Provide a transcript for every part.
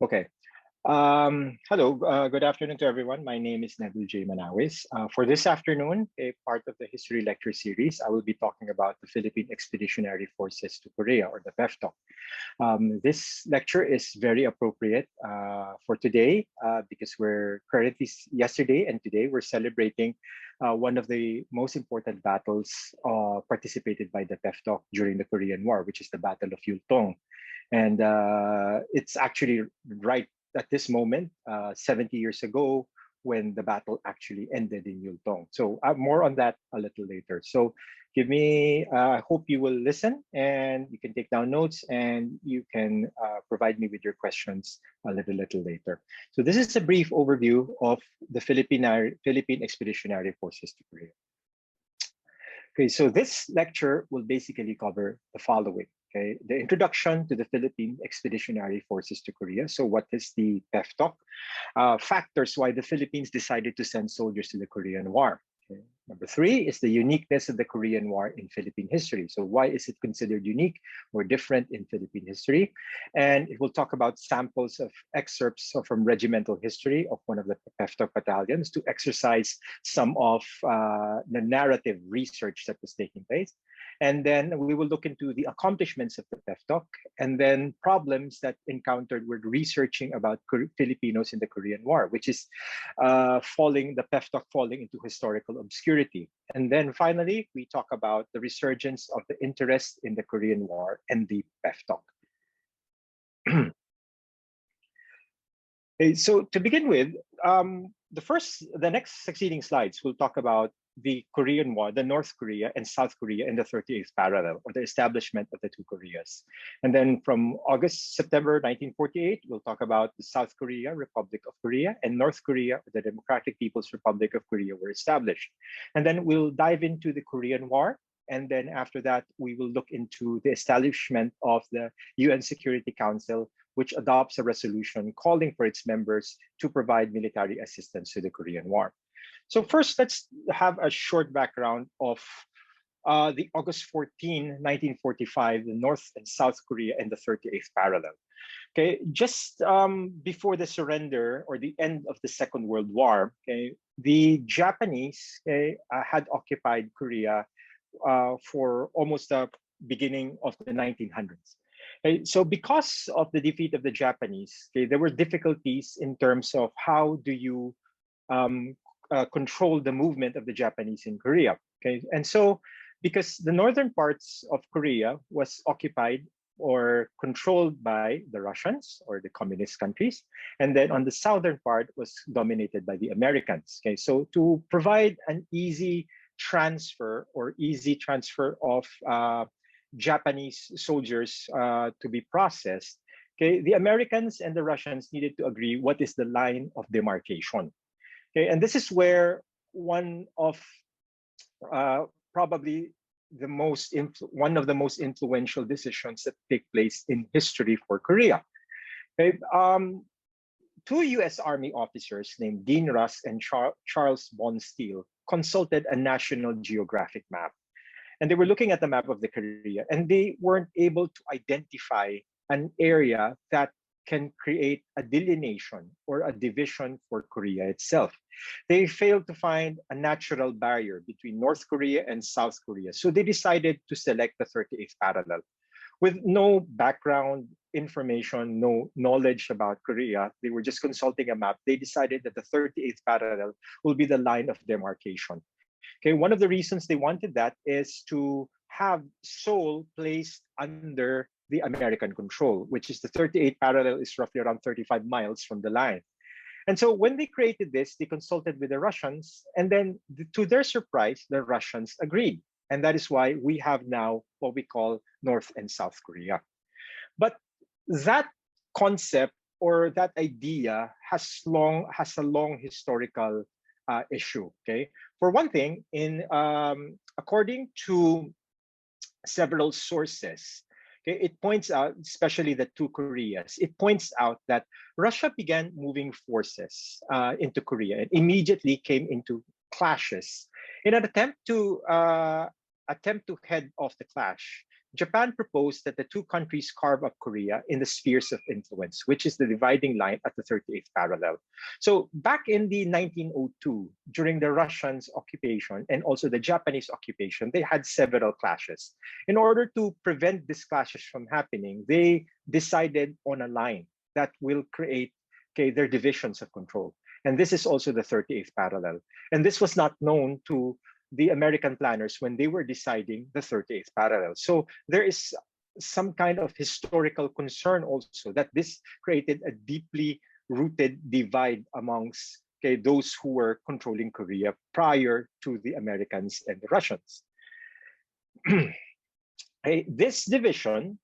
Okay. Hello, good afternoon to everyone. My name is Neville Jay Manaois. For this afternoon, a part of the history lecture series, I will be talking about the Philippine Expeditionary Forces to Korea, or the PEFTOC. This lecture is very appropriate for today because we're currently, yesterday and today, we're celebrating one of the most important battles participated by the PEFTOC during the Korean War, which is the Battle of Yultong. And it's actually right at this moment, 70 years ago, when the battle actually ended in Yultong. So more on that a little later. So I hope you will listen and you can take down notes and you can provide me with your questions a little later. So this is a brief overview of the Philippine Expeditionary Forces to Korea. Okay, so this lecture will basically cover the following. Okay, the introduction to the Philippine Expeditionary Forces to Korea. So what is the PEFTOC? Factors why the Philippines decided to send soldiers to the Korean War. Okay. Number three is the uniqueness of the Korean War in Philippine history. So why is it considered unique or different in Philippine history? And it will talk about samples of excerpts from regimental history of one of the PEFTOC battalions to exercise some of the narrative research that was taking place. And then we will look into the accomplishments of the PEFTOC and then problems that encountered with researching about Filipinos in the Korean War, which is the PEFTOC falling into historical obscurity. And then finally, we talk about the resurgence of the interest in the Korean War and the PEFTOC. Okay, so to begin with, the next succeeding slides will talk about the Korean War, the North Korea and South Korea in the 38th parallel, or the establishment of the two Koreas. And then from September 1948, we'll talk about the South Korea, Republic of Korea, and North Korea, the Democratic People's Republic of Korea, were established. And then we'll dive into the Korean War. And then after that, we will look into the establishment of the UN Security Council, which adopts a resolution calling for its members to provide military assistance to the Korean War. So first, let's have a short background of the August 14, 1945, the North and South Korea and the 38th parallel. Okay, just before the surrender or the end of the Second World War, okay, the Japanese had occupied Korea for almost the beginning of the 1900s. Okay, so because of the defeat of the Japanese, okay, there were difficulties in terms of how do you control the movement of the Japanese in Korea. Okay, and so because the northern parts of Korea was occupied or controlled by the Russians or the communist countries, and then on the southern part was dominated by the Americans. Okay, so to provide an easy transfer of Japanese soldiers to be processed, okay, the Americans and the Russians needed to agree what is the line of demarcation. Okay, and this is where one of probably one of the most influential decisions that take place in history for Korea. Okay, two U.S. Army officers named Dean Rusk and Charles Von Steele consulted a National Geographic map. And they were looking at the map of the Korea, and they weren't able to identify an area that can create a delineation or a division for Korea itself. They failed to find a natural barrier between North Korea and South Korea. So they decided to select the 38th parallel. With no background information, no knowledge about Korea, they were just consulting a map. They decided that the 38th parallel will be the line of demarcation. Okay, one of the reasons they wanted that is to have Seoul placed under the American control, which is the 38th parallel is roughly around 35 miles from the line. And so when they created this, they consulted with the Russians, and then to their surprise, the Russians agreed. And that is why we have now what we call North and South Korea. But that concept or that idea has a long historical issue. Okay, for one thing, according to several sources, okay, it points out, especially the two Koreas, it points out that Russia began moving forces into Korea and immediately came into clashes in an attempt to head off the clash. Japan proposed that the two countries carve up Korea in the spheres of influence, which is the dividing line at the 38th parallel. So back in the 1902, during the Russians' occupation and also the Japanese occupation, they had several clashes. In order to prevent these clashes from happening, they decided on a line that will create their divisions of control. And this is also the 38th parallel. And this was not known to the American planners when they were deciding the 38th parallel. So there is some kind of historical concern also that this created a deeply rooted divide amongst those who were controlling Korea prior to the Americans and the Russians. This division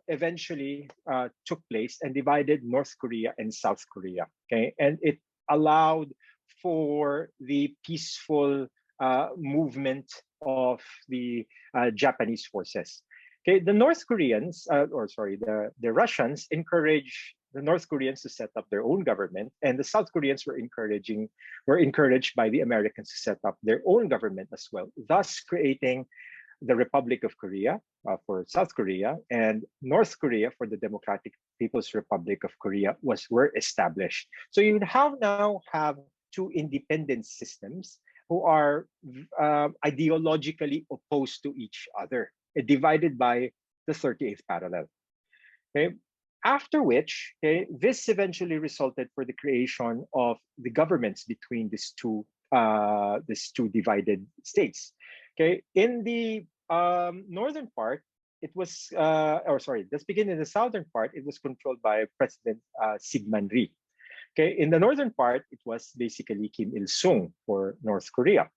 eventually took place and divided North Korea and South Korea. And it allowed for the peaceful movement of the Japanese forces. The North Koreans, the Russians encouraged the North Koreans to set up their own government, and the South Koreans were encouraged by the Americans to set up their own government as well, thus creating the Republic of Korea for South Korea, and North Korea for the Democratic People's Republic of Korea were established. So you now have two independent systems who are ideologically opposed to each other, divided by the 38th parallel. After which, this eventually resulted for the creation of the governments between these two divided states. In the northern part, it was, let's begin in the southern part. It was controlled by President Syngman Rhee. In the northern part, it was basically Kim Il-sung for North Korea.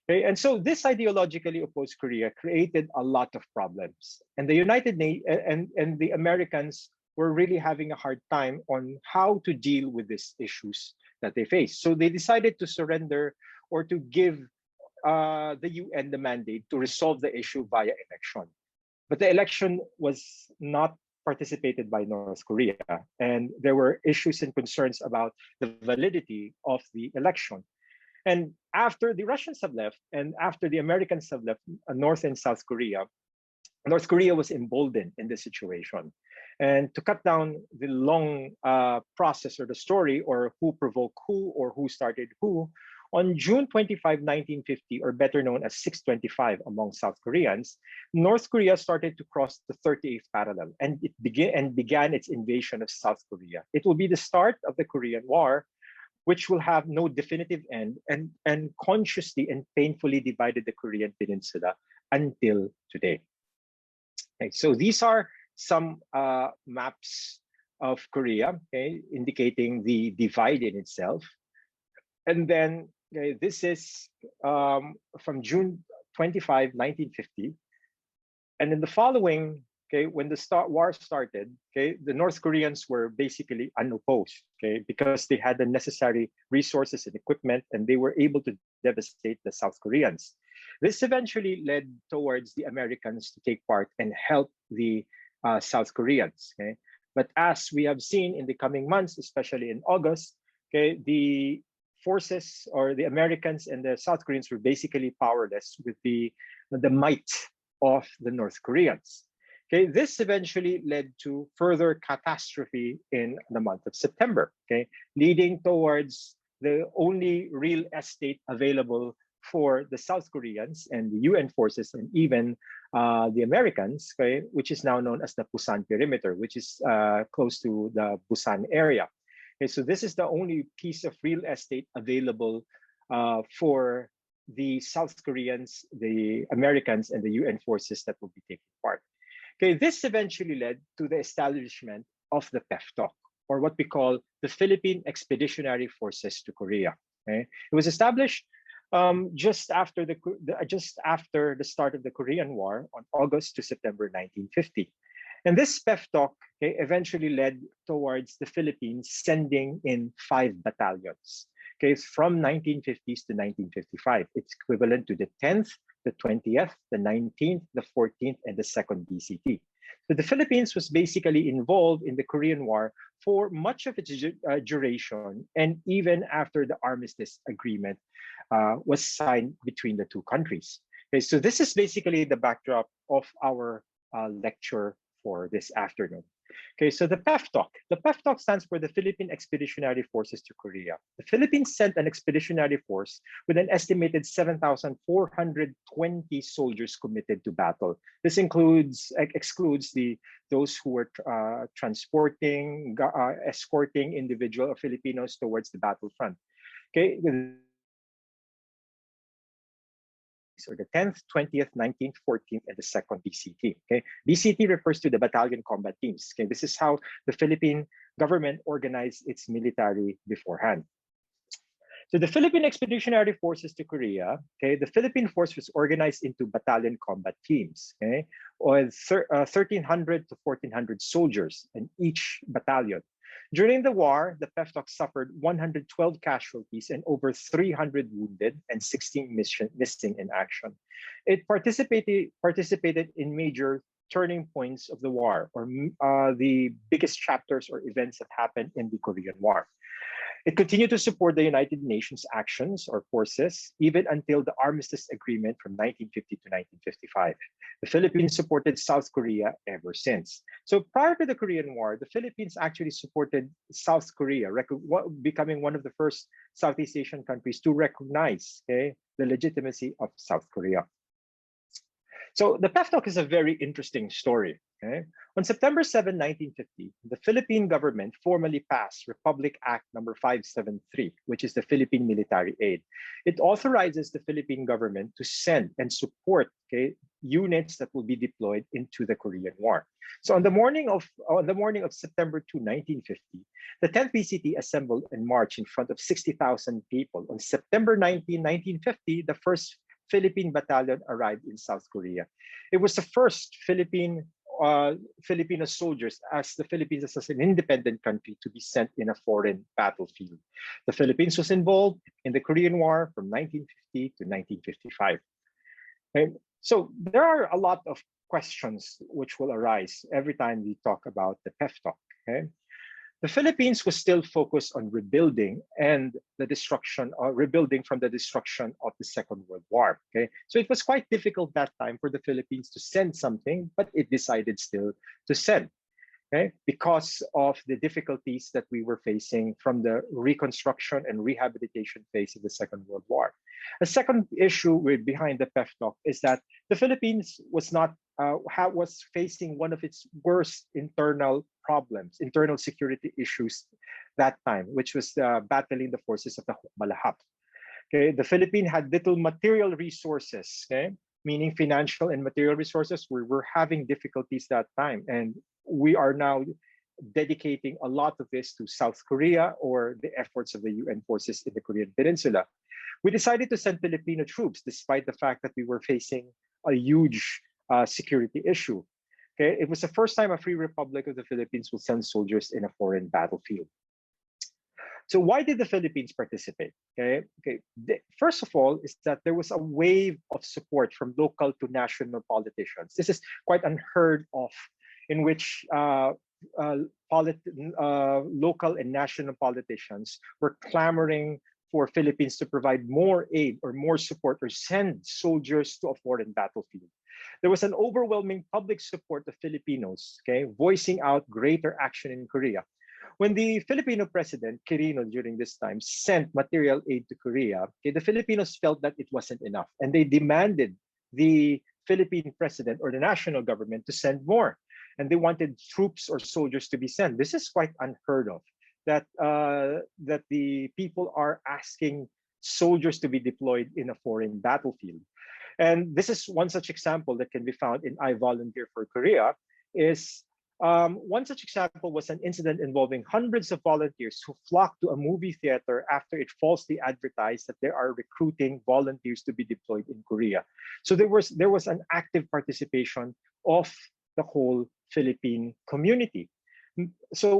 And so this ideologically opposed Korea created a lot of problems. And the United Nations and the Americans were really having a hard time on how to deal with these issues that they faced. So they decided to surrender or to give the UN the mandate to resolve the issue via election. But the election was not participated by North Korea, and there were issues and concerns about the validity of the election. And after the Russians have left, and after the Americans have left North and South Korea, North Korea was emboldened in this situation. And to cut down the long process or the story, or who provoked who or who started who, on June 25, 1950, or better known as 625 among South Koreans, North Korea started to cross the 38th parallel, and it began its invasion of South Korea. It will be the start of the Korean War, which will have no definitive end, and consciously and painfully divided the Korean Peninsula until today. So these are some maps of Korea, indicating the divide in itself. And then this is from June 25, 1950. And in the following, when the war started, the North Koreans were basically unopposed, because they had the necessary resources and equipment, and they were able to devastate the South Koreans. This eventually led towards the Americans to take part and help the South Koreans. But as we have seen in the coming months, especially in August, the forces, or the Americans and the South Koreans, were basically powerless with the might of the North Koreans. This eventually led to further catastrophe in the month of September, leading towards the only real estate available for the South Koreans and the UN forces, and even the Americans, which is now known as the Busan Perimeter, which is close to the Busan area. So this is the only piece of real estate available for the South Koreans, the Americans, and the UN forces that will be taking part. This eventually led to the establishment of the PEFTOC, or what we call the Philippine Expeditionary Forces to Korea. It was established just after the start of the Korean War on August to September 1950. And this PEFTOC eventually led towards the Philippines sending in 5 battalions, from 1950s to 1955. It's equivalent to the 10th, the 20th, the 19th, the 14th, and the 2nd BCT. So the Philippines was basically involved in the Korean War for much of its duration, and even after the armistice agreement was signed between the two countries. Okay, so this is basically the backdrop of our lecture for this afternoon. Okay, so the PEF talk. The PEF talk stands for the Philippine Expeditionary Forces to Korea. The Philippines sent an expeditionary force with an estimated 7,420 soldiers committed to battle. This excludes those who were transporting, escorting individual Filipinos towards the battlefront. Okay, or the 10th, 20th, 19th, 14th, and the 2nd BCT. Okay, BCT refers to the battalion combat teams. Okay, this is how the Philippine government organized its military beforehand. So the Philippine Expeditionary Forces to Korea, okay, the Philippine force was organized into battalion combat teams, okay, or 1,300 to 1,400 soldiers in each battalion. During the war, the PEFTOC suffered 112 casualties and over 300 wounded and 16 missing in action. It participated in major turning points of the war, or the biggest chapters or events that happened in the Korean War. It continued to support the United Nations actions or forces even until the Armistice Agreement from 1950 to 1955. The Philippines supported South Korea ever since. So prior to the Korean War, the Philippines actually supported South Korea, becoming one of the first Southeast Asian countries to recognize, okay, the legitimacy of South Korea. So the PEFTOC is a very interesting story. Okay? On September 7, 1950, the Philippine government formally passed Republic Act number 573, which is the Philippine Military Aid. It authorizes the Philippine government to send and support, okay, units that will be deployed into the Korean War. So on the morning of September 2, 1950, the 10th PCT assembled and marched in front of 60,000 people. On September 19, 1950, the first Philippine battalion arrived in South Korea. It was the first Filipino soldiers, as the Philippines as an independent country, to be sent in a foreign battlefield. The Philippines was involved in the Korean War from 1950 to 1955. Okay? So there are a lot of questions which will arise every time we talk about the PEFTOC. Okay? The Philippines was still focused on rebuilding and the destruction, or rebuilding from the destruction of the Second World War. Okay, so it was quite difficult that time for the Philippines to send something, but it decided still to send. Okay, because of the difficulties that we were facing from the reconstruction and rehabilitation phase of the Second World War. A second issue behind the PEFTOC is that the Philippines was facing one of its worst internal problems, internal security issues that time, which was battling the forces of the Hukbalahap. Okay, the Philippines had little material resources, okay, meaning financial and material resources. We were having difficulties that time, and we are now dedicating a lot of this to South Korea or the efforts of the UN forces in the Korean Peninsula. We decided to send Filipino troops despite the fact that we were facing a huge security issue. Okay, it was the first time a free republic of the Philippines will send soldiers in a foreign battlefield. So why did the Philippines participate? First of all, is that there was a wave of support from local to national politicians. This is quite unheard of, in which local and national politicians were clamoring for Philippines to provide more aid or more support or send soldiers to a foreign battlefield. There was an overwhelming public support of Filipinos, okay, voicing out greater action in Korea. When the Filipino president, Quirino, during this time, sent material aid to Korea, okay, the Filipinos felt that it wasn't enough, and they demanded the Philippine president or the national government to send more. And they wanted troops or soldiers to be sent. This is quite unheard of, that the people are asking soldiers to be deployed in a foreign battlefield. And this is one such example that can be found in I Volunteer for Korea. One such example was an incident involving hundreds of volunteers who flocked to a movie theater after it falsely advertised that they are recruiting volunteers to be deployed in Korea. So there was an active participation of the whole Philippine community. So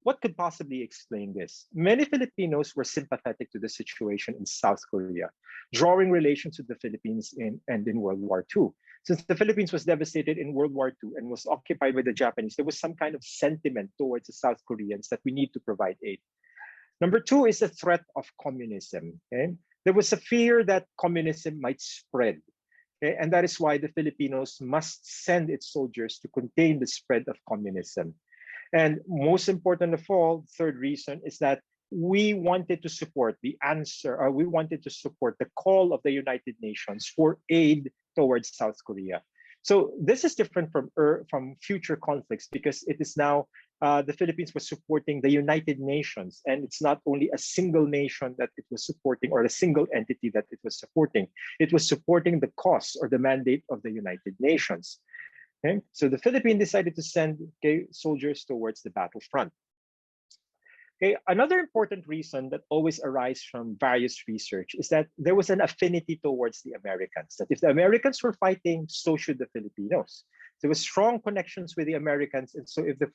what could possibly explain this? Many Filipinos were sympathetic to the situation in South Korea, drawing relations with the Philippines in World War II. Since the Philippines was devastated in World War II and was occupied by the Japanese, there was some kind of sentiment towards the South Koreans that we need to provide aid. Number two is the threat of communism. Okay? There was a fear that communism might spread. Okay? And that is why the Filipinos must send its soldiers to contain the spread of communism. And most important of all, third reason is that we wanted to support the answer, or we wanted to support the call of the United Nations for aid towards South Korea. So this is different from future conflicts because it is now the Philippines was supporting the United Nations, and it's not only a single nation that it was supporting or a single entity that it was supporting. It was supporting the cause or the mandate of the United Nations. Okay? So the Philippines decided to send soldiers towards the battlefront. Okay, another important reason that always arises from various research is that there was an affinity towards the Americans. That if the Americans were fighting, so should the Filipinos. There was strong connections with the Americans, and so if the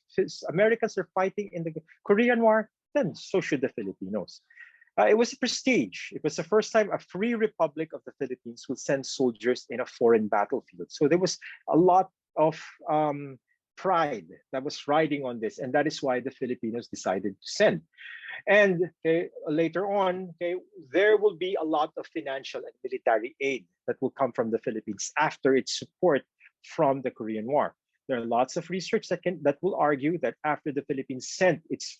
Americans are fighting in the Korean War, then so should the Filipinos. It was a prestige. It was the first time a free republic of the Philippines would send soldiers in a foreign battlefield. So there was a lot of pride that was riding on this, and that is why the Filipinos decided to send. And later on, there will be a lot of financial and military aid that will come from the Philippines after its support from the Korean War. There are lots of research that will argue that after the Philippines sent its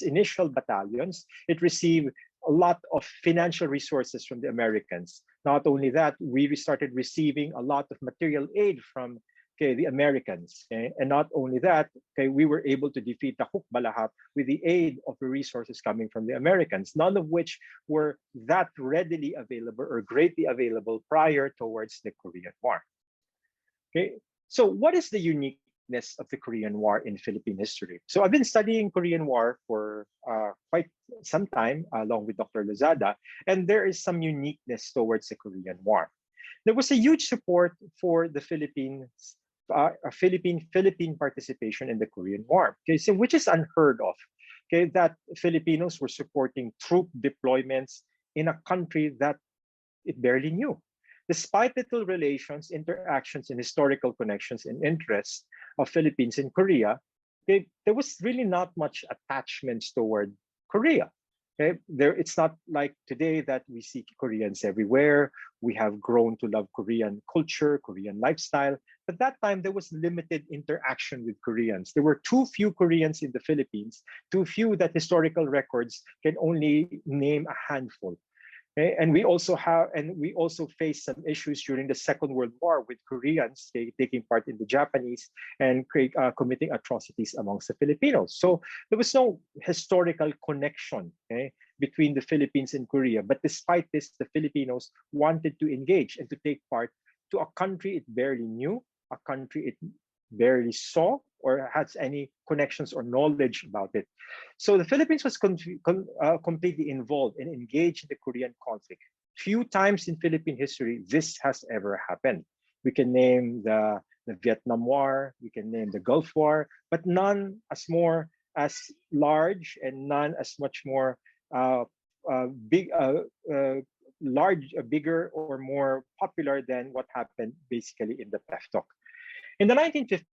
initial battalions, it received a lot of financial resources from the Americans. Not only that, we started receiving a lot of material aid from the Americans. And not only that, we were able to defeat the Hukbalahap with the aid of the resources coming from the Americans, none of which were that readily available or greatly available prior towards the Korean War. Okay, so what is the uniqueness of the Korean War in Philippine history? So I've been studying Korean War for quite some time, along with Dr. Lozada, and there is some uniqueness towards the Korean War. There was a huge support for the Philippine participation in the Korean War, so which is unheard of. That Filipinos were supporting troop deployments in a country that it barely knew. Despite little relations, interactions, and historical connections and interests of Philippines in Korea, there was really not much attachments toward Korea. It's not like today that we see Koreans everywhere. We have grown to love Korean culture, Korean lifestyle. But that time, there was limited interaction with Koreans. There were too few Koreans in the Philippines, too few that historical records can only name a handful. And we also faced some issues during the Second World War with Koreans taking part in the Japanese and committing atrocities amongst the Filipinos. So there was no historical connection between the Philippines and Korea. But despite this, the Filipinos wanted to engage and to take part to a country it barely knew, a country it barely saw or has any connections or knowledge about it. So the Philippines was completely involved and engaged in the Korean conflict. Few times in Philippine history this has ever happened. We can name the Vietnam War, we can name the Gulf War, but none as large and none as much more bigger or more popular than what happened basically in the PEFTOC. In the 1950s,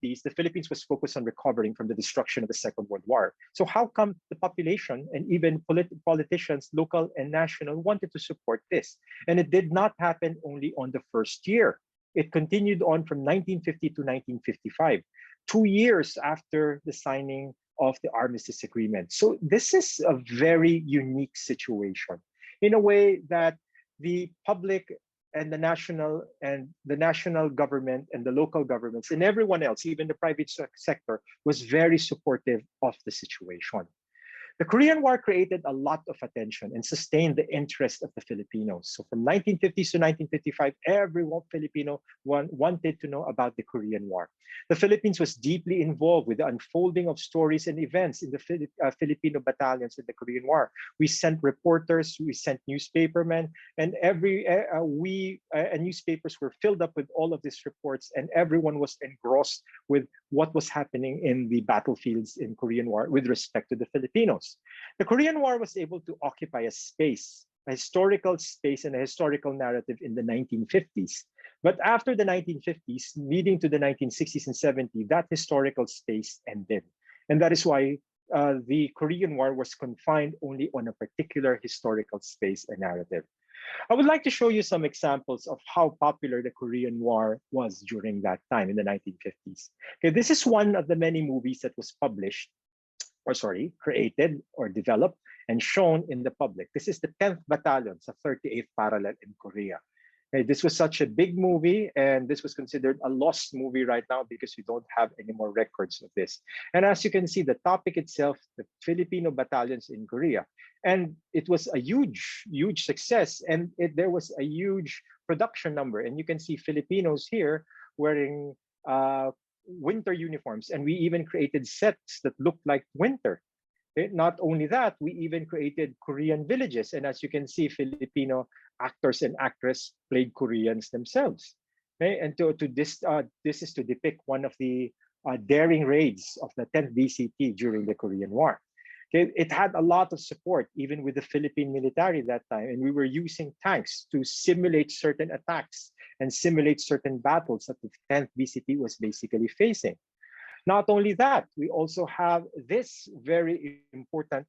the Philippines was focused on recovering from the destruction of the Second World War. So how come the population and even politicians, local and national, wanted to support this? And it did not happen only on the first year. It continued on from 1950 to 1955, 2 years after the signing of the Armistice Agreement. So this is a very unique situation in a way that the public and the national government and the local governments and everyone else, even the private sector, was very supportive of the situation. The Korean War created a lot of attention and sustained the interest of the Filipinos. So from 1950s to 1955, everyone Filipino wanted to know about the Korean War. The Philippines was deeply involved with the unfolding of stories and events in the Filipino battalions in the Korean War. We sent reporters, we sent newspapermen, and newspapers were filled up with all of these reports, and everyone was engrossed with what was happening in the battlefields in Korean War with respect to the Filipinos. The Korean War was able to occupy a historical space and a historical narrative in the 1950s. But after the 1950s, leading to the 1960s and 70s, that historical space ended. And that is why the Korean War was confined only on a particular historical space and narrative. I would like to show you some examples of how popular the Korean War was during that time in the 1950s. Okay, this is one of the many movies that was published, or sorry, created or developed and shown in the public. This is the 10th Battalion, sa 38th Parallel in Korea. Okay, this was such a big movie, and this was considered a lost movie right now because we don't have any more records of this. And as you can see, the topic itself, the Filipino battalions in Korea, and it was a huge, huge success, and there was a huge production number. And you can see Filipinos here wearing winter uniforms, and we even created sets that looked like winter. Not only that, we even created Korean villages. And as you can see, Filipino actors and actresses played Koreans themselves. Okay? And this is to depict one of the daring raids of the 10th BCT during the Korean War. Okay? It had a lot of support, even with the Philippine military that time. And we were using tanks to simulate certain attacks and simulate certain battles that the 10th BCT was basically facing. Not only that, we also have this very important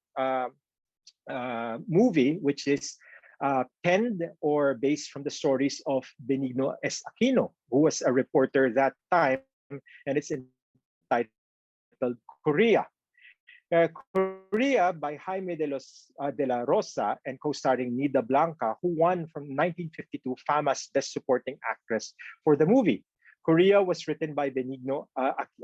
movie, which is penned or based from the stories of Benigno S. Aquino, who was a reporter that time, and it's entitled Korea. Korea by Jaime de la Rosa and co-starring Nida Blanca, who won from 1952 FAMA's Best Supporting Actress for the movie. Korea was written by Benigno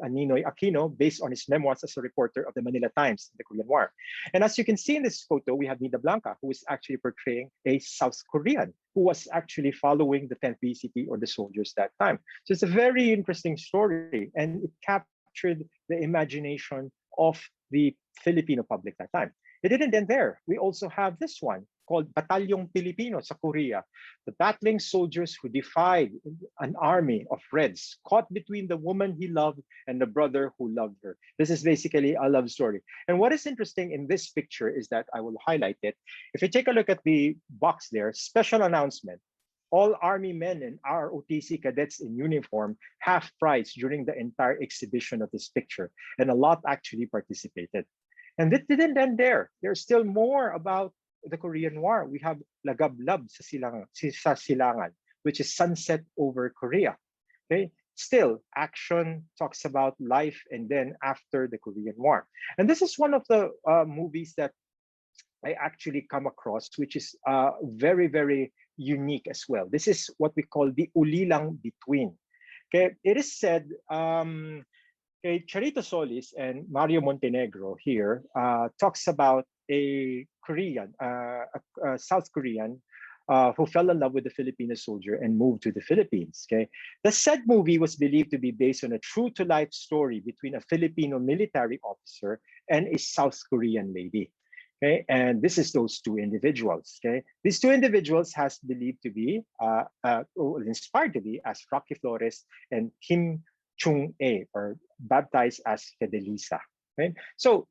Ninoy Aquino based on his memoirs as a reporter of the Manila Times in the Korean War. And as you can see in this photo, we have Nida Blanca, who is actually portraying a South Korean who was actually following the 10th BCT or the soldiers that time. So it's a very interesting story, and it captured the imagination of the Filipino public that time. It didn't end there. We also have this one called Batalyong Pilipino sa Korea, the battling soldiers who defied an army of Reds, caught between the woman he loved and the brother who loved her. This is basically a love story. And what is interesting in this picture is that I will highlight it. If you take a look at the box there, special announcement, all Army men and ROTC cadets in uniform half price during the entire exhibition of this picture. And a lot actually participated. And it didn't end there. There's still more about the Korean War. We have Lagablab sa Silangan, which is sunset over Korea. Okay. Still, action talks about life and then after the Korean War. And this is one of the movies that I actually come across, which is very, very unique as well. This is what we call the Ulilang Between. Okay. It is said, okay, Charito Solis and Mario Montenegro here talks about a Korean, a South Korean who fell in love with a Filipino soldier and moved to the Philippines. Okay, the said movie was believed to be based on a true-to-life story between a Filipino military officer and a South Korean lady. Okay, and this is those two individuals. Okay, these two individuals has believed to be, or inspired to be, as Rocky Flores and Kim Chung-a, or baptized as Fidelisa. Right? So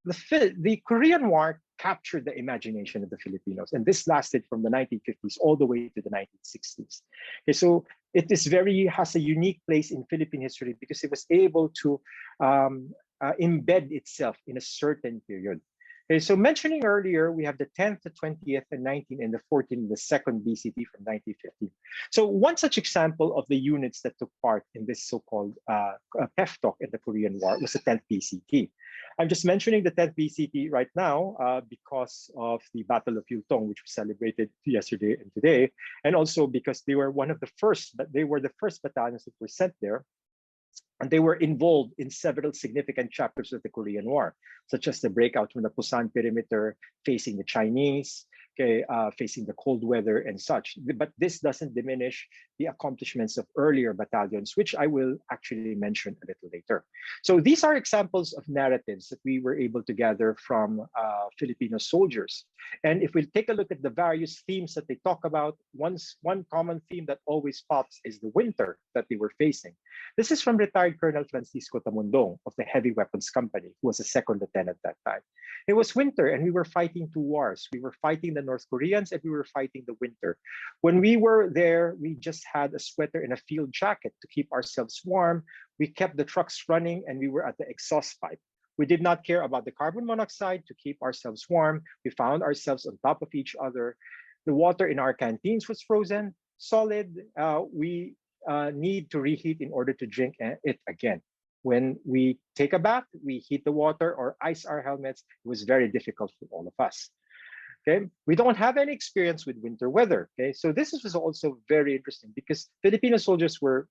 the Korean War captured the imagination of the Filipinos, and this lasted from the 1950s all the way to the 1960s. Okay, so it has a unique place in Philippine history because it was able to embed itself in a certain period. Okay, so mentioning earlier, we have the 10th, the 20th, the 19th, and the 14th, the second BCT from 1915. So one such example of the units that took part in this so-called PEF talk in the Korean War was the 10th BCT. I'm just mentioning the 10th BCT right now because of the Battle of Yultong, which was celebrated yesterday and today, and also because they were the first battalions that were sent there. And they were involved in several significant chapters of the Korean War, such as the breakout from the Pusan perimeter, facing the Chinese, okay, facing the cold weather and such. But this doesn't diminish the accomplishments of earlier battalions, which I will actually mention a little later. So these are examples of narratives that we were able to gather from Filipino soldiers. And if we take a look at the various themes that they talk about, one common theme that always pops is the winter that they were facing. This is from retired Colonel Francisco Tamundong of the Heavy Weapons Company, who was a second lieutenant that time. It was winter and we were fighting two wars. We were fighting the North Koreans and we were fighting the winter. When we were there, we just had a sweater and a field jacket to keep ourselves warm. We kept the trucks running and we were at the exhaust pipe. We did not care about the carbon monoxide to keep ourselves warm. We found ourselves on top of each other. The water in our canteens was frozen, solid. We need to reheat in order to drink it again. When we take a bath, we heat the water or ice our helmets. It was very difficult for all of us. Okay, we don't have any experience with winter weather. Okay, so this was also very interesting because Filipino soldiers were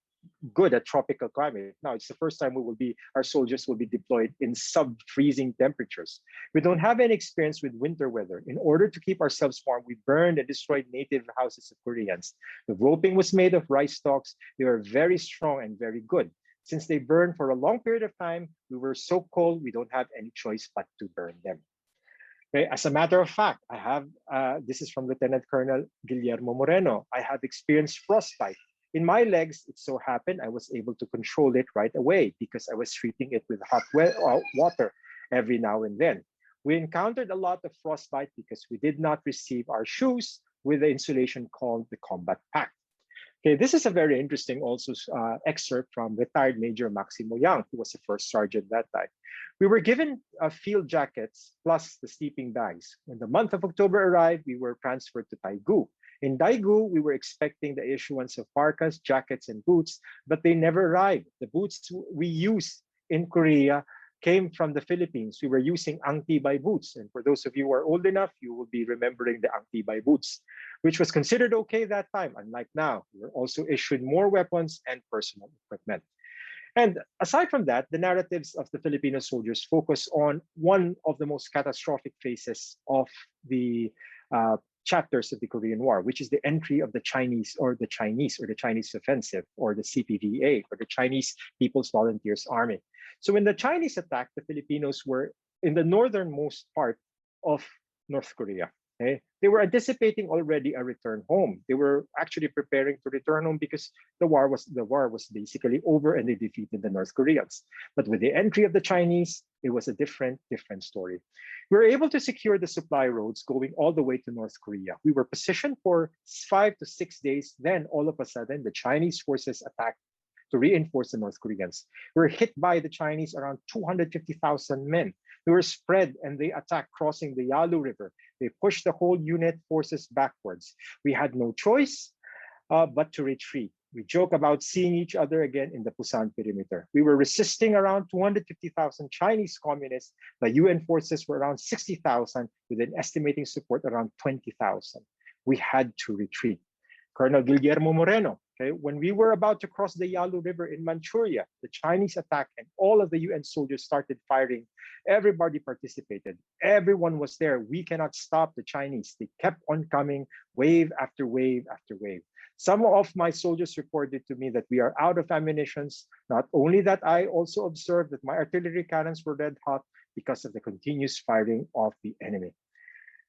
good at tropical climate. Now it's the first time our soldiers will be deployed in sub-freezing temperatures. We don't have any experience with winter weather. In order to keep ourselves warm, we burned and destroyed native houses of Koreans. The roping was made of rice stalks. They were very strong and very good. Since they burned for a long period of time, we were so cold, we don't have any choice but to burn them. Okay, as a matter of fact, I have, this is from Lieutenant Colonel Guillermo Moreno. I have experienced frostbite. In my legs, it so happened I was able to control it right away because I was treating it with hot water every now and then. We encountered a lot of frostbite because we did not receive our shoes with the insulation called the combat pack. Okay, this is a very interesting also excerpt from retired Major Maximo Yang, who was the first sergeant that time. We were given field jackets plus the sleeping bags. When the month of October arrived, we were transferred to Daegu. In Daegu, we were expecting the issuance of parkas, jackets, and boots, but they never arrived. The boots we used in Korea came from the Philippines. We were using Ang Tibay boots. And for those of you who are old enough, you will be remembering the Ang Tibay boots, which was considered okay that time, unlike now. We were also issued more weapons and personal equipment. And aside from that, the narratives of the Filipino soldiers focus on one of the most catastrophic phases of the chapters of the Korean War, which is the entry of the Chinese offensive, or the CPVA, or the Chinese People's Volunteers Army. So when the Chinese attacked, the Filipinos were in the northernmost part of North Korea. Okay? They were anticipating already a return home. They were actually preparing to return home because the war was basically over and they defeated the North Koreans. But with the entry of the Chinese, it was a different story. We were able to secure the supply roads going all the way to North Korea. We were positioned for 5 to 6 days. Then all of a sudden, the Chinese forces attacked to reinforce the North Koreans. We were hit by the Chinese around 250,000 men. They were spread and they attacked crossing the Yalu River. They pushed the whole unit forces backwards. We had no choice but to retreat. We joke about seeing each other again in the Busan perimeter. We were resisting around 250,000 Chinese communists. The UN forces were around 60,000 with an estimating support around 20,000. We had to retreat. Colonel Guillermo Moreno, okay, when we were about to cross the Yalu River in Manchuria, the Chinese attacked and all of the UN soldiers started firing. Everybody participated. Everyone was there. We cannot stop the Chinese. They kept on coming, wave after wave after wave. Some of my soldiers reported to me that we are out of ammunition. Not only that, I also observed that my artillery cannons were red hot because of the continuous firing of the enemy.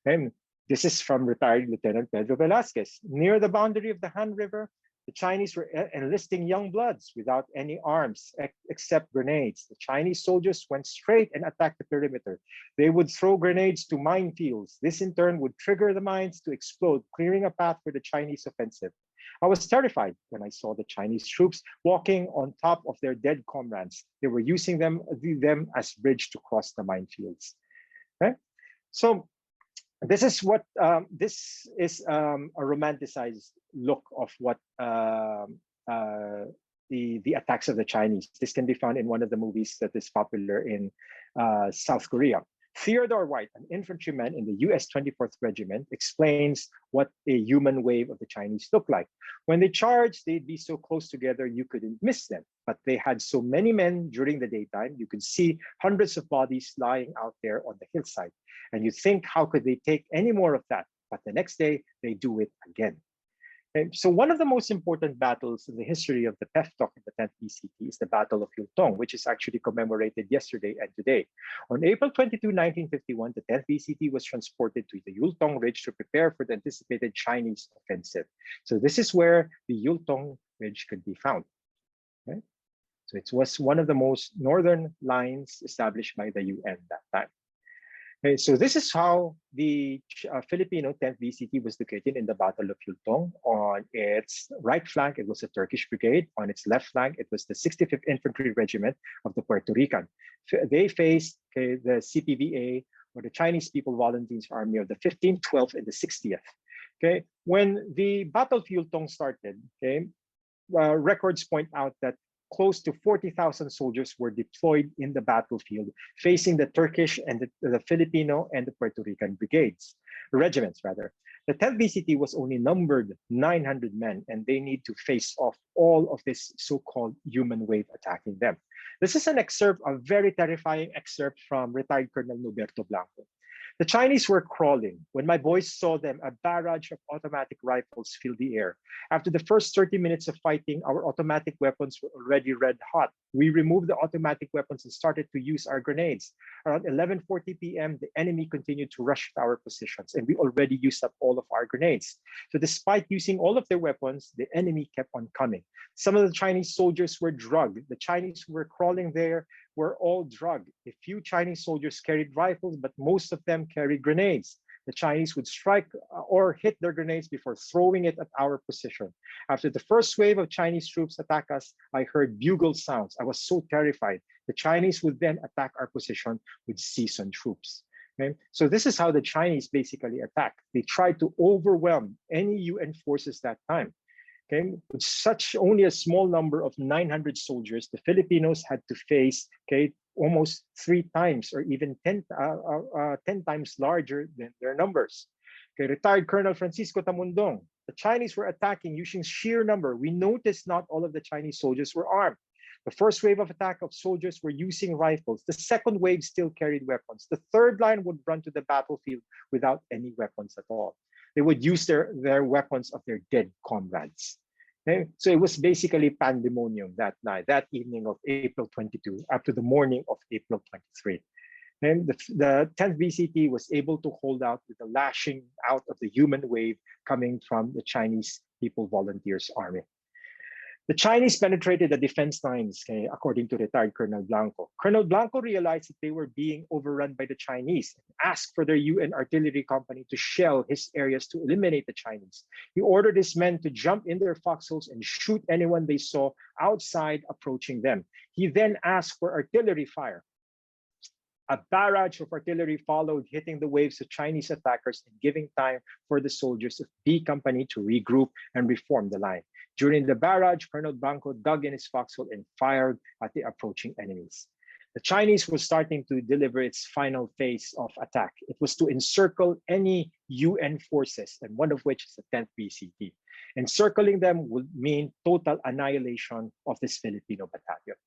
And this is from retired Lieutenant Pedro Velasquez. Near the boundary of the Han River, the Chinese were enlisting young bloods without any arms except grenades. The Chinese soldiers went straight and attacked the perimeter. They would throw grenades to minefields. This in turn would trigger the mines to explode, clearing a path for the Chinese offensive. I was terrified when I saw the Chinese troops walking on top of their dead comrades. They were using them as bridge to cross the minefields. Okay? So this is what a romanticized look of what the attacks of the Chinese. This can be found in one of the movies that is popular in South Korea. Theodore White, an infantryman in the US 24th Regiment, explains what a human wave of the Chinese looked like. When they charged, they'd be so close together you couldn't miss them. But they had so many men during the daytime, you could see hundreds of bodies lying out there on the hillside. And you think, how could they take any more of that? But the next day, they do it again. And so one of the most important battles in the history of the PEFTOC in the 10th BCT is the Battle of Yultong, which is actually commemorated yesterday and today. On April 22, 1951, the 10th BCT was transported to the Yultong Ridge to prepare for the anticipated Chinese offensive. So this is where the Yultong Ridge could be found. Okay? So it was one of the most northern lines established by the UN that time. Okay, so this is how the Filipino 10th BCT was located in the Battle of Yultong. On its right flank, it was a Turkish brigade. On its left flank, it was the 65th Infantry Regiment of the Puerto Rican. They faced the CPVA, or the Chinese People Volunteers Army of the 15th, 12th, and the 60th. Okay, when the battlefield Tong started, okay, records point out that close to 40,000 soldiers were deployed in the battlefield, facing the Turkish and the Filipino and the Puerto Rican regiments rather. The 10th BCT was only numbered 900 men, and they need to face off all of this so-called human wave attacking them. This is an excerpt, a very terrifying excerpt from retired Colonel Noberto Blanco. The Chinese were crawling. When my boys saw them, a barrage of automatic rifles filled the air. After the first 30 minutes of fighting, our automatic weapons were already red hot. We removed the automatic weapons and started to use our grenades. Around 11:40 p.m., the enemy continued to rush at our positions, and we already used up all of our grenades. So despite using all of their weapons, the enemy kept on coming. Some of the Chinese soldiers were drugged. The Chinese who were crawling there were all drugged. A few Chinese soldiers carried rifles, but most of them carried grenades. The Chinese would strike or hit their grenades before throwing it at our position. After the first wave of Chinese troops attacked us, I heard bugle sounds. I was so terrified. The Chinese would then attack our position with seasoned troops. Okay? So this is how the Chinese basically attacked. They tried to overwhelm any UN forces that time. Okay, with such only a small number of 900 soldiers, the Filipinos had to face, okay, almost 3 times or even 10 times larger than their numbers. Okay, retired Colonel Francisco Tamundong, the Chinese were attacking using sheer number. We noticed not all of the Chinese soldiers were armed. The first wave of attack of soldiers were using rifles. The second wave still carried weapons. The third line would run to the battlefield without any weapons at all. They would use their weapons of their dead comrades. Okay? So it was basically pandemonium that night, that evening of April 22, up to the morning of April 23. And the 10th BCT was able to hold out with the lashing out of the human wave coming from the Chinese People Volunteers Army. The Chinese penetrated the defense lines, okay, according to retired Colonel Blanco. Colonel Blanco realized that they were being overrun by the Chinese and asked for their UN artillery company to shell his areas to eliminate the Chinese. He ordered his men to jump in their foxholes and shoot anyone they saw outside approaching them. He then asked for artillery fire. A barrage of artillery followed, hitting the waves of Chinese attackers and giving time for the soldiers of B Company to regroup and reform the line. During the barrage, Colonel Blanco dug in his foxhole and fired at the approaching enemies. The Chinese were starting to deliver its final phase of attack. It was to encircle any UN forces, and one of which is the 10th BCT. Encircling them would mean total annihilation of this Filipino battalion.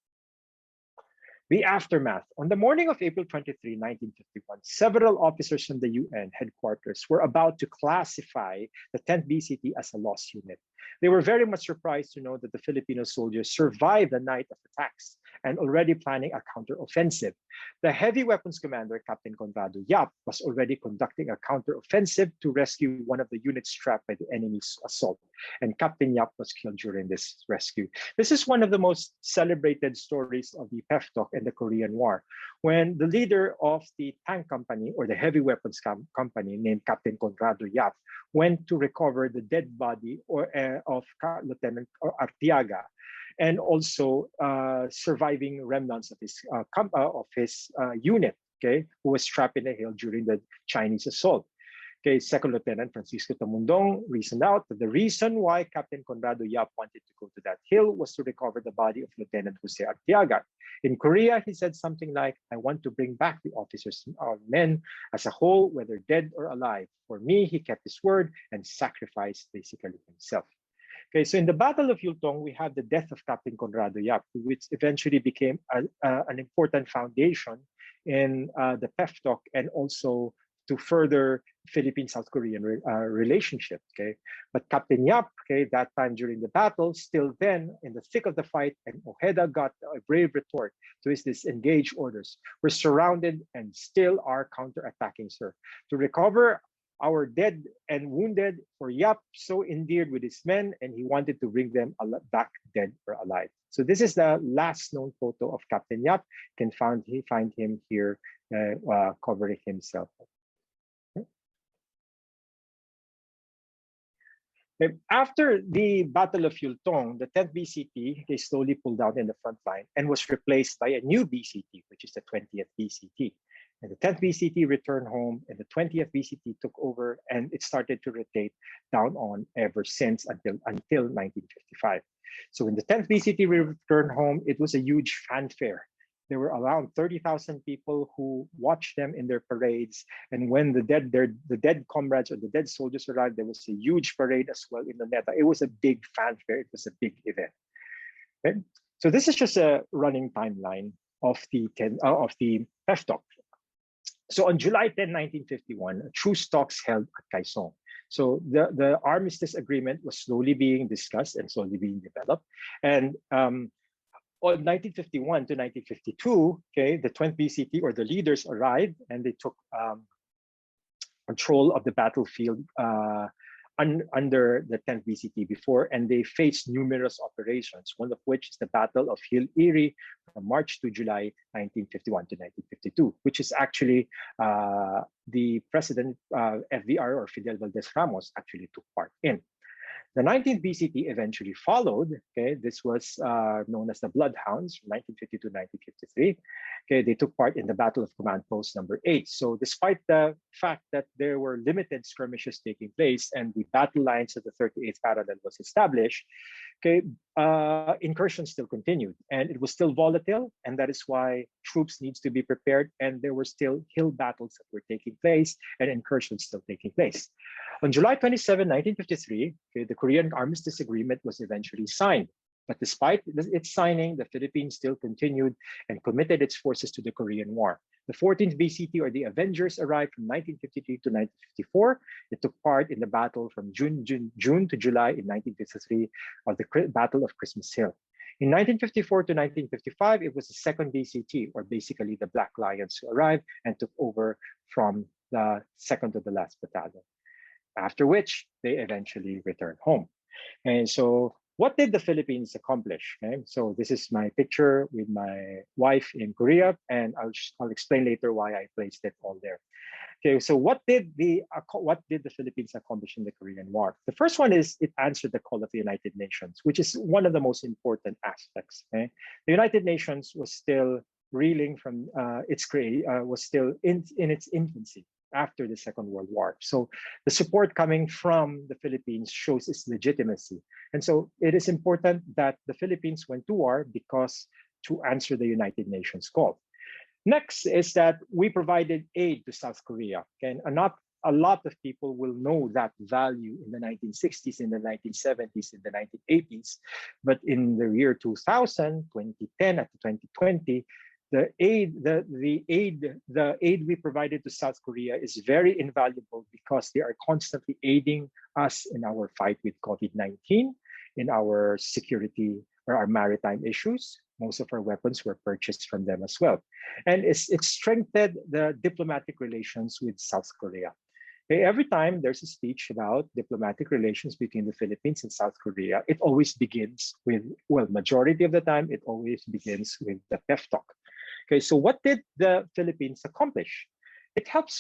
The aftermath. On the morning of April 23, 1951, several officers from the UN headquarters were about to classify the 10th BCT as a lost unit. They were very much surprised to know that the Filipino soldiers survived the night of attacks and already planning a counteroffensive. The heavy weapons commander, Captain Conrado Yap, was already conducting a counteroffensive to rescue one of the units trapped by the enemy's assault. And Captain Yap was killed during this rescue. This is one of the most celebrated stories of the PEFTOC and the Korean War, when the leader of the tank company or the heavy weapons company named Captain Conrado Yap went to recover the dead body of Lieutenant Artiaga, and also surviving remnants of his unit, okay, who was trapped in a hill during the Chinese assault. Okay, Second Lieutenant Francisco Tamundong reasoned out that the reason why Captain Conrado Yap wanted to go to that hill was to recover the body of Lieutenant Jose Artiaga. In Korea, he said something like, "I want to bring back the officers or men as a whole, whether dead or alive. For me, he kept his word and sacrificed basically himself." Okay, so in the Battle of Yultong, we have the death of Captain Conrado Yap, which eventually became an important foundation in the PEFTOC and also to further Philippine-South Korean relationship. Okay, but Captain Yap, okay, that time during the battle, still then in the thick of the fight, and Ojeda got a brave retort to his disengage orders. We're surrounded and still are counterattacking, sir. To recover our dead and wounded, for Yap so endeared with his men, and he wanted to bring them back dead or alive. So this is the last known photo of Captain Yap. You can find him here covering himself. After the Battle of Yultong, the 10th BCT slowly pulled out in the front line and was replaced by a new BCT, which is the 20th BCT. And the 10th VCT returned home, and the 20th VCT took over, and it started to rotate down on ever since until 1955. So when the 10th VCT returned home, it was a huge fanfare. There were around 30,000 people who watched them in their parades. And when the dead comrades or the dead soldiers arrived, there was a huge parade as well in the Luneta. It was a big fanfare. It was a big event. Okay? So this is just a running timeline of the PEF talk. So on July 10, 1951, truce talks held at Quezon. So the armistice agreement was slowly being discussed and slowly being developed. And on 1951 to 1952, okay, the 20th BCT or the leaders arrived and they took control of the battlefield under the 10th BCT before, and they faced numerous operations, one of which is the Battle of Hill Erie from March to July 1951 to 1952, which is actually the President FVR or Fidel Valdez Ramos actually took part in. The 19th BCT eventually followed. Okay, this was known as the Bloodhounds from 1950 to 1953. Okay, they took part in the Battle of Command Post number 8. So despite the fact that there were limited skirmishes taking place and the battle lines of the 38th parallel was established, okay, incursions still continued and it was still volatile, and that is why troops needs to be prepared, and there were still hill battles that were taking place and incursions still taking place. On July 27, 1953, okay, the Korean Armistice Agreement was eventually signed. But despite its signing, the Philippines still continued and committed its forces to the Korean War. The 14th BCT or the Avengers arrived from 1953 to 1954. It took part in the battle from June to July in 1953 of the Battle of Christmas Hill. In 1954 to 1955, it was the 2nd BCT, or basically the Black Lions, who arrived and took over from the 2nd to the last battalion, after which they eventually returned home. And so what did the Philippines accomplish? Okay? So this is my picture with my wife in Korea, and I'll explain later why I placed it all there. Okay, so what did the Philippines accomplish in the Korean War? The first one is it answered the call of the United Nations, which is one of the most important aspects. Okay? The United Nations was still reeling from was still in its infancy after the Second World War. So the support coming from the Philippines shows its legitimacy. And so it is important that the Philippines went to war because to answer the United Nations call. Next is that we provided aid to South Korea. Okay? And not a lot of people will know that value in the 1960s, in the 1970s, in the 1980s. But in the year 2000, 2010, at 2020, the aid we provided to South Korea is very invaluable because they are constantly aiding us in our fight with COVID-19, in our security or our maritime issues. Most of our weapons were purchased from them as well. And it strengthened the diplomatic relations with South Korea. Okay, every time there's a speech about diplomatic relations between the Philippines and South Korea, it always begins with, well, majority of the time, it always begins with the PEF talk. Okay, so what did the Philippines accomplish? It helped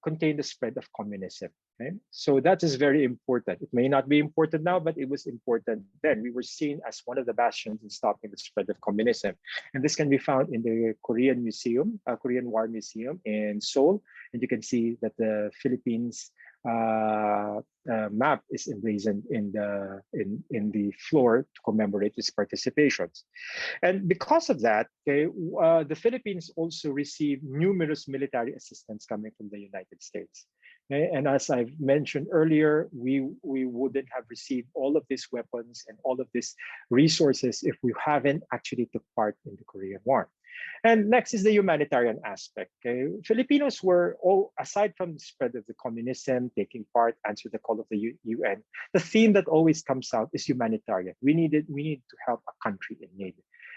contain the spread of communism. Okay? So that is very important. It may not be important now, but it was important then. We were seen as one of the bastions in stopping the spread of communism. And this can be found in the Korean Museum, Korean War Museum in Seoul. And you can see that the Philippines map is emblazoned in the floor to commemorate its participations. And because of that, okay, the Philippines also received numerous military assistance coming from the United States. Okay? And as I've mentioned earlier, we wouldn't have received all of these weapons and all of these resources if we haven't actually took part in the Korean War. And next is the humanitarian aspect. Okay? Filipinos were, aside from the spread of the communism, taking part, answer the call of the UN, the theme that always comes out is humanitarian. We need to help a country in need.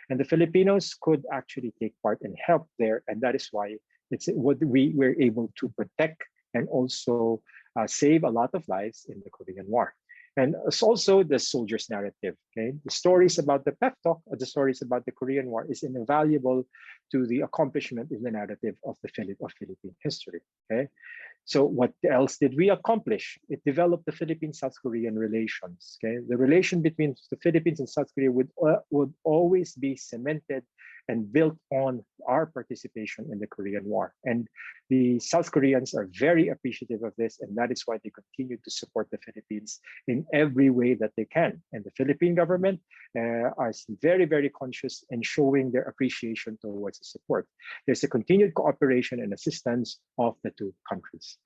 And the Filipinos could actually take part and help there. And that is why it's what we were able to protect and also save a lot of lives in the Korean War. And it's also the soldier's narrative. Okay, the stories about the PEF talk, the stories about the Korean War, is invaluable to the accomplishment in the narrative of Philippine history. Okay, So what else did we accomplish? It developed the Philippine-South Korean relations. Okay, the relation between the Philippines and South Korea would always be cemented and built on our participation in the Korean War. And the South Koreans are very appreciative of this, and that is why they continue to support the Philippines in every way that they can. And the Philippine government are very, very conscious in showing their appreciation towards the support. There's a continued cooperation and assistance of the two countries.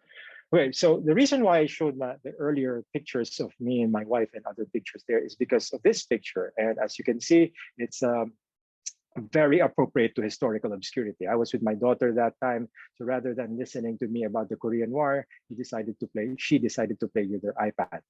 Okay, so the reason why I showed the earlier pictures of me and my wife and other pictures there is because of this picture. And as you can see, it's very appropriate to historical obscurity. I was with my daughter that time, so rather than listening to me about the Korean War, she decided to play with her iPad.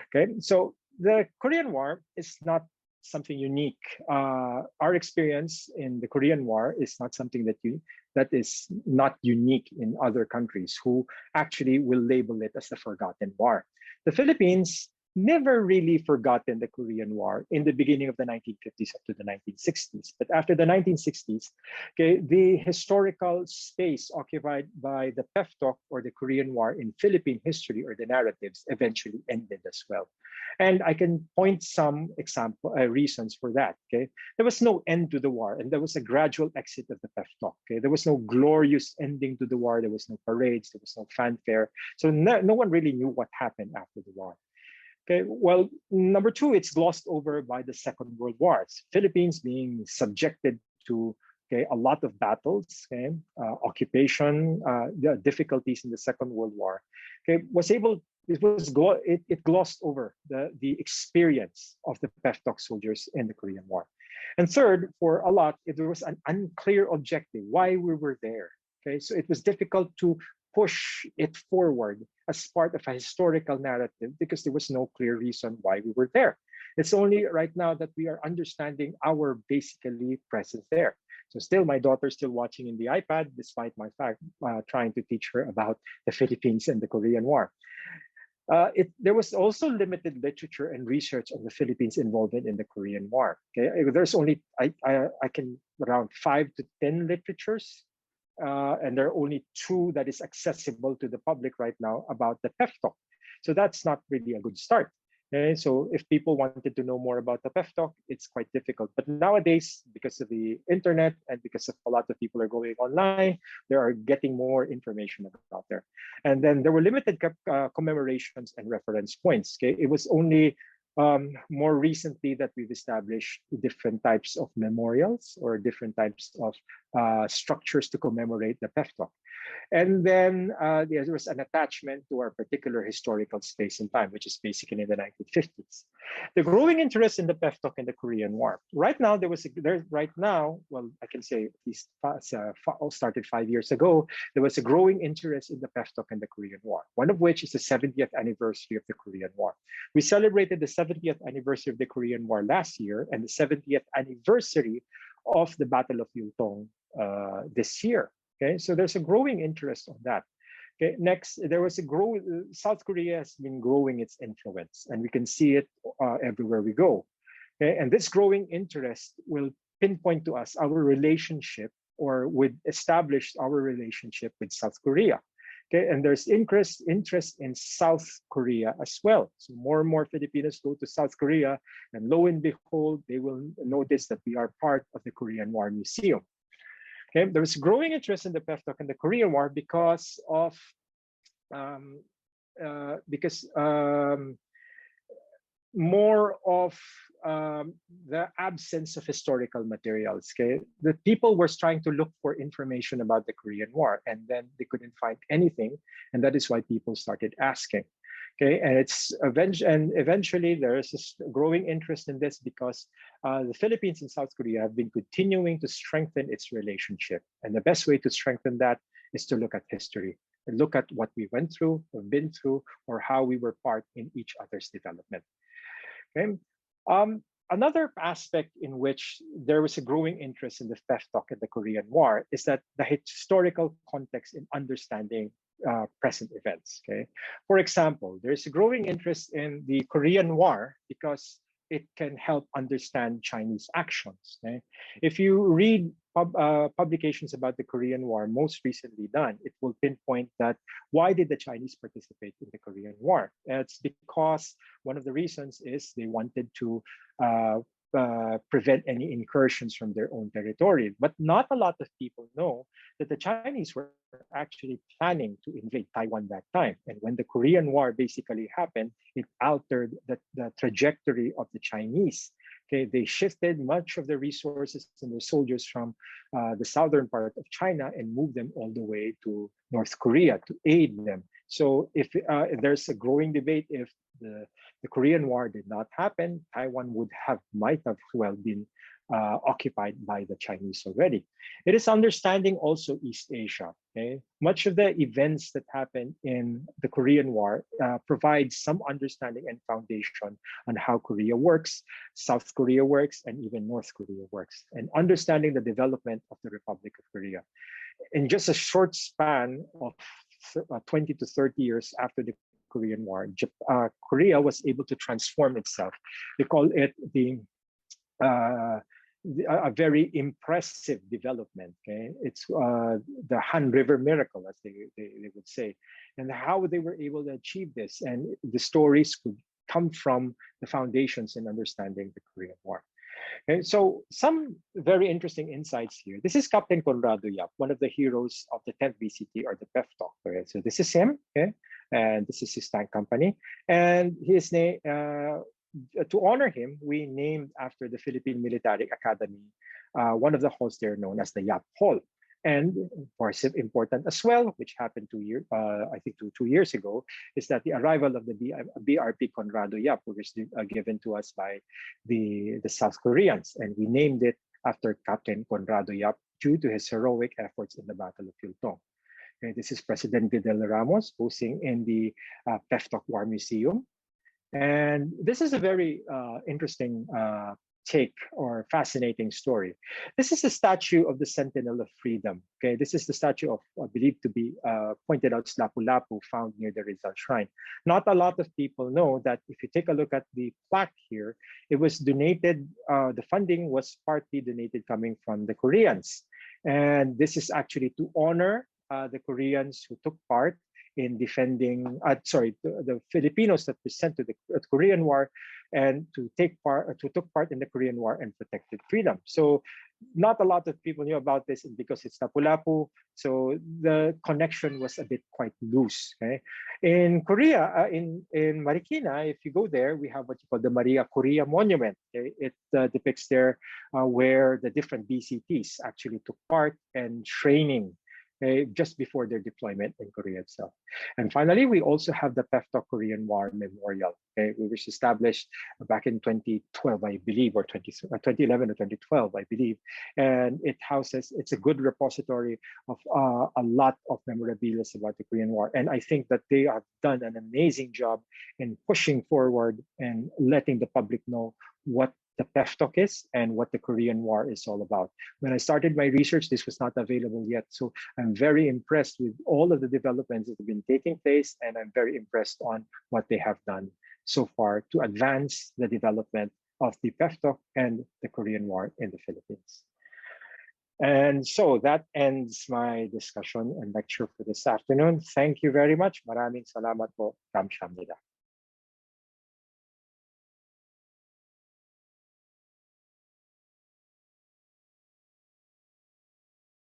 Okay, so the Korean War is not something unique. Our experience in the Korean War is not something that is not unique in other countries who actually will label it as the forgotten war. The Philippines never really forgotten the Korean War in the beginning of the 1950s up to the 1960s. But after the 1960s, okay, the historical space occupied by the PEFTOC or the Korean War in Philippine history or the narratives eventually ended as well. And I can point some reasons for that. Okay, there was no end to the war, and there was a gradual exit of the PEFTOC. Okay, there was no glorious ending to the war. There was no parades. There was no fanfare. So no one really knew what happened after the war. Okay, well, number two, it's glossed over by the Second World War. Philippines being subjected to a lot of battles, occupation, the difficulties in the Second World War. Okay, it glossed over the experience of the PEFTOC soldiers in the Korean War. And third, for a lot, there was an unclear objective why we were there. Okay, so it was difficult to push it forward as part of a historical narrative because there was no clear reason why we were there. It's only right now that we are understanding our basically presence there. So still, my daughter's still watching in the iPad, despite my fact trying to teach her about the Philippines and the Korean War. There was also limited literature and research on the Philippines' involvement in the Korean War. Okay? There's only, I can, around 5 to 10 literatures and there are only 2 that is accessible to the public right now about the PEFTOC. So that's not really a good start. Okay? So if people wanted to know more about the PEFTOC, it's quite difficult. But nowadays, because of the internet and because of a lot of people are going online, they are getting more information about there. And then there were limited commemorations and reference points. Okay? It was only more recently that we've established different types of memorials or different types of structures to commemorate the PEFTOC. And then there was an attachment to our particular historical space and time, which is basically in the 1950s. The growing interest in the PEFTOC and the Korean War. Right now, well, I can say at least started 5 years ago, there was a growing interest in the PEFTOC and the Korean War, one of which is the 70th anniversary of the Korean War. We celebrated the 70th anniversary of the Korean War last year and the 70th anniversary of the Battle of Yultong this year. Okay, so there's a growing interest on that. Okay, next, South Korea has been growing its influence, and we can see it everywhere we go. Okay, and this growing interest will pinpoint to us our relationship, or would establish our relationship with South Korea. Okay, and there's interest in South Korea as well. So more and more Filipinos go to South Korea, and lo and behold, they will notice that we are part of the Korean War Museum. Okay, there was growing interest in the PEFTOC and the Korean War because of more of the absence of historical materials. Okay, the people were trying to look for information about the Korean War, and then they couldn't find anything, and that is why people started asking. Okay, and eventually there is this growing interest in this because the Philippines and South Korea have been continuing to strengthen its relationship, and the best way to strengthen that is to look at history and look at what we went through, or been through, or how we were part in each other's development. Okay. Another aspect in which there was a growing interest in the PEFTOC and the Korean War is that the historical context in understanding present events. Okay, for example, there's a growing interest in the Korean War because it can help understand Chinese actions. Okay? If you read publications about the Korean War most recently done, it will pinpoint that why did the Chinese participate in the Korean War? It's because one of the reasons is they wanted to prevent any incursions from their own territory. But not a lot of people know that the Chinese were actually planning to invade Taiwan that time. And when the Korean War basically happened, it altered the trajectory of the Chinese. Okay, they shifted much of the resources and their soldiers from the southern part of China and moved them all the way to North Korea to aid them. So if there's a growing debate if the Korean War did not happen, Taiwan might have well been occupied by the Chinese already. It is understanding also East Asia. Okay? Much of the events that happened in the Korean War provides some understanding and foundation on how Korea works, South Korea works, and even North Korea works, and understanding the development of the Republic of Korea. In just a short span of 20 to 30 years after the Korean War, Korea was able to transform itself. They call it a very impressive development. Okay, it's the Han River miracle, as they would say, and how they were able to achieve this. And the stories could come from the foundations in understanding the Korean War. Okay, so some very interesting insights here. This is Captain Conrado Yap, one of the heroes of the 10th BCT or the PEFTOC. Okay? So this is him, okay? And this is his tank company. And his name, to honor him, we named after the Philippine Military Academy, one of the halls there known as the Yap Hall. And for important as well, which happened I think two years ago, is that the arrival of the BRP Conrado Yap was given to us by the South Koreans, and we named it after Captain Conrado Yap due to his heroic efforts in the Battle of Filipino. Okay, this is President Fidel Ramos posing in the PEFTOC War Museum. And this is a very interesting take or fascinating story. This is the statue of the Sentinel of Freedom. Okay, this is the statue of believed to be pointed out Lapu-Lapu found near the Rizal Shrine. Not a lot of people know that if you take a look at the plaque here, it was donated. The funding was partly donated coming from the Koreans, and this is actually to honor the Koreans who took part in defending, the Filipinos that were sent to the Korean War and took part in the Korean War and protected freedom. So not a lot of people knew about this because it's Lapu-Lapu. So the connection was a bit quite loose. Okay? In Korea, in Marikina, if you go there, we have what you call the Maria Korea Monument. Okay? It depicts there where the different BCTs actually took part and training just before their deployment in Korea itself. And finally, we also have the PEFTOC Korean War Memorial, which was established back in 2012, I believe, or 2011 or 2012, I believe. And it's a good repository of a lot of memorabilia about the Korean War. And I think that they have done an amazing job in pushing forward and letting the public know what the PEFTOC is and what the Korean War is all about. When I started my research, this was not available yet. So I'm very impressed with all of the developments that have been taking place, and I'm very impressed on what they have done so far to advance the development of the PEFTOC and the Korean War in the Philippines. And so that ends my discussion and lecture for this afternoon. Thank you very much. Maraming salamat po. Kamsahamnida.